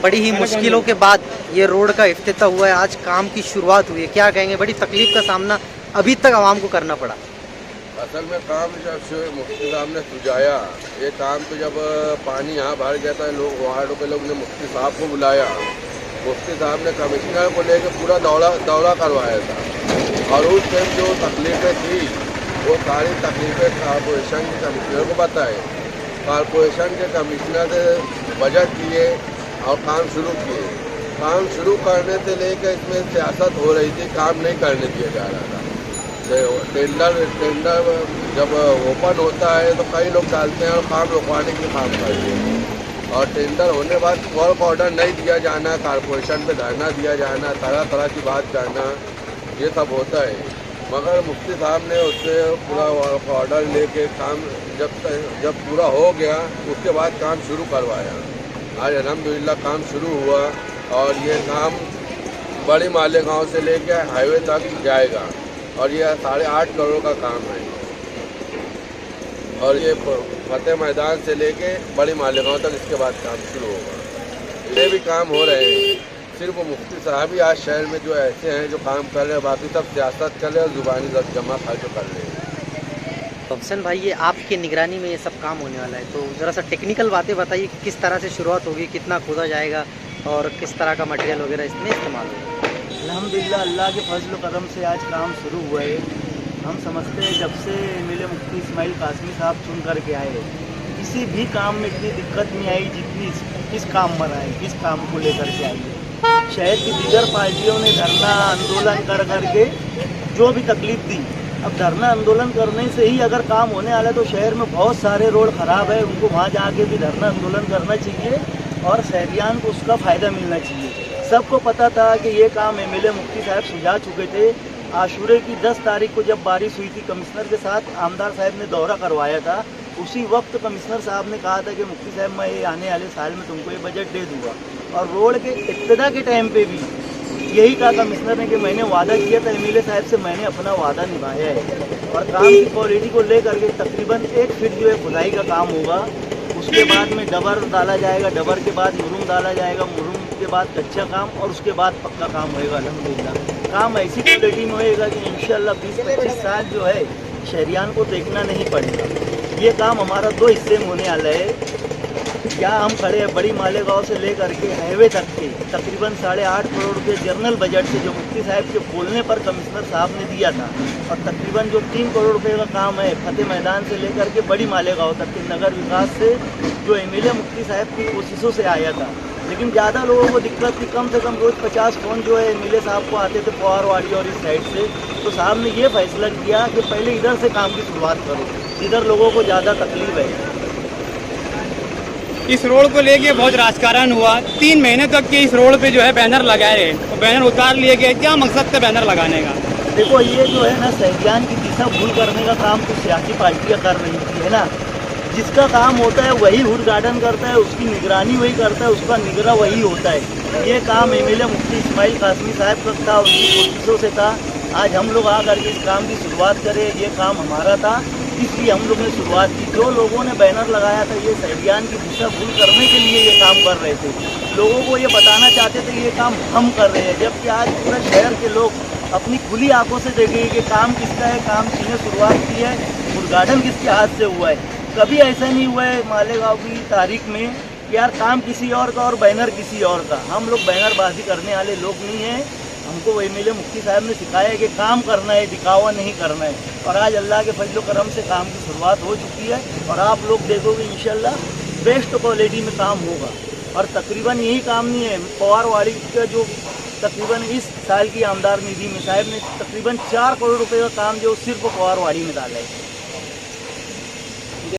बड़ी ही मुश्किलों के बाद ये रोड का इफ्तिताह हुआ है, आज काम की शुरुआत हुई है। क्या कहेंगे, बड़ी तकलीफ का सामना अभी तक आवाम को करना पड़ा। असल में काम जब से मुफ्ती साहब ने सुझाया, ये काम तो जब पानी यहाँ भर गया था, लोग वार्डों के लोग ने मुफ्ती साहब को बुलाया। मुफ्ती साहब ने कमिश्नर को लेकर पूरा दौरा करवाया था और उस टाइम जो तकलीफ़ें थी वो सारी तकलीफ़ें कॉरपोरेशन के कमिश्नर को बताए। कॉरपोरेशन के कमिश्नर बजट किए और काम शुरू किए। काम शुरू करने से लेकर इसमें सियासत हो रही थी, काम नहीं करने दिया जा रहा था। टेंडर जब ओपन होता है तो कई लोग डालते हैं और काम रुकवाने के काम करते हैं, और टेंडर होने के बाद वर्क ऑर्डर नहीं दिया जाना, कॉरपोरेशन पे धरना दिया जाना, तरह तरह की बात करना, ये सब होता है। मगर मुफ्ती साहब ने उससे पूरा वर्क ऑर्डर लेके काम जब पूरा हो गया उसके बाद काम शुरू करवाया। आज अल्हम्दुलिल्लाह काम शुरू हुआ और ये काम बड़ी मालेगांव से लेके हाईवे तक जाएगा और ये 8.5 करोड़ का काम है और ये फतेह मैदान से लेके बड़ी मालेगांव तक इसके बाद काम शुरू होगा। ये भी काम हो रहे हैं, सिर्फ मुफ्ती साहब ही आज शहर में जो ऐसे हैं जो काम कर रहे हैं, बाकी सब सियासत कर रहे हैं और ज़ुबानी जमा खर्च कर रहे हैं। हुसैन भाई, ये आपकी निगरानी में ये सब काम होने वाला है, तो ज़रा सा टेक्निकल बातें बताइए कि किस तरह से शुरुआत होगी, कितना खोदा जाएगा और किस तरह का मटेरियल वगैरह इसमें इस्तेमाल होगा। अल्हम्दुलिल्लाह अल्लाह के फजल करम से आज काम शुरू हुआ है। हम समझते हैं जब से मिले मुफ्ती इस्माइल कासमी साहब चुन करके आए, किसी भी काम में इतनी दिक्कत नहीं आई जितनी इस काम पर आई, इस काम को लेकर के आई है। शहर की दीगर पार्टियों ने धरना आंदोलन कर करके जो भी तकलीफ दी, अब धरना आंदोलन करने से ही अगर काम होने वाला है तो शहर में बहुत सारे रोड ख़राब है, उनको वहाँ जाके भी धरना आंदोलन करना चाहिए और शहरियान को उसका फ़ायदा मिलना चाहिए। सबको पता था कि ये काम एमएलए मुफ्ती साहब सुझा चुके थे। आशूरे की 10 तारीख को जब बारिश हुई थी, कमिश्नर के साथ आमदार साहब ने दौरा करवाया था। उसी वक्त कमिश्नर साहब ने कहा था कि मुफ्ती साहब मैं ये आने वाले साल में तुमको ये बजट दे दूँगा, और रोड के इब्तिदा के टाइम पे भी यही कहा कमिश्नर ने कि मैंने वादा किया था एमएलए साहब से, मैंने अपना वादा निभाया है। और काम की क्वालिटी को लेकर के तकरीबन 1 फीट जो है खुदाई का काम होगा, उसके बाद में डबर डाला जाएगा, डबर के बाद मुरुम डाला जाएगा, मुरुम के बाद कच्चा काम और उसके बाद पक्का काम होएगा। अल्हम्दुलिल्लाह काम ऐसी क्वालिटी में होएगा कि इंशाल्लाह 20-25 साल जो है शहरियान को देखना नहीं पड़ेगा। ये काम हमारा 2 हिस्से में होने वाला है। क्या हम खड़े हैं बड़ी मालेगांव से लेकर के हाईवे तक के तकरीबन 8.5 करोड़ रुपये जनरल बजट से जो मुफ्ती साहब के बोलने पर कमिश्नर साहब ने दिया था, और तकरीबन जो 3 करोड़ रुपये का काम है फतेह मैदान से लेकर के बड़ी मालेगांव तक के नगर विकास से जो एमएलए मुफ्ती साहब की कोशिशों से आया था। लेकिन ज़्यादा लोगों को दिक्कत थी, कम से कम रोज़ 50 फ़ोन जो है एमएलए साहब को आते थे पवारवाड़ी और इस साइड से। तो साहब ने ये फैसला किया कि पहले इधर से काम की शुरुआत करो, इधर लोगों को ज़्यादा तकलीफ है। इस रोड को लेके बहुत राजकारण हुआ, 3 महीने तक के इस रोड पे जो है बैनर लगाए रहे, तो बैनर उतार लिए गए। क्या मकसद था बैनर लगाने का? देखो ये जो है ना शहरियान की दिशा भूल करने का काम तो सियासी पार्टियाँ कर रही थी, है ना। जिसका काम होता है वही हुड गार्डन करता है, उसकी निगरानी वही करता है, उसका निगरान वही होता है। ये काम एमएलए मुफ्ती इस्माइल कासमी साहब का था, उनकी कोशिशों से था। आज हम लोग आकर के इस काम की शुरुआत करें, ये काम हमारा था, इसलिए हम लोग ने शुरुआत की। जो लोगों ने बैनर लगाया था ये शहरियान की दिशा भूल करने के लिए ये काम कर रहे थे। लोगों को ये बताना चाहते थे ये काम हम कर रहे हैं, जबकि आज पूरे शहर के लोग अपनी खुली आंखों से देखेंगे कि काम किसका है, काम किसने शुरुआत की है, उद्घाटन किसके हाथ से हुआ है। कभी ऐसा नहीं हुआ है मालेगांव की तारीख में कि यार काम किसी और का और बैनर किसी और का। हम लोग बैनरबाजी करने वाले लोग नहीं हैं। हमको एमएलए मुफ्ती साहब ने सिखाया है कि काम करना है, दिखावा नहीं करना है। और आज अल्लाह के फजल करम से काम की शुरुआत हो चुकी है और आप लोग देखोगे इंशाल्लाह बेस्ट क्वालिटी में काम होगा। और तकरीबन यही काम नहीं है, पवारवाड़ी का जो तकरीबन इस साल की आमदार निधि में साहब ने तकरीबन 4 करोड़ रुपए का काम जो सिर्फ पवारवाड़ी में डाला है।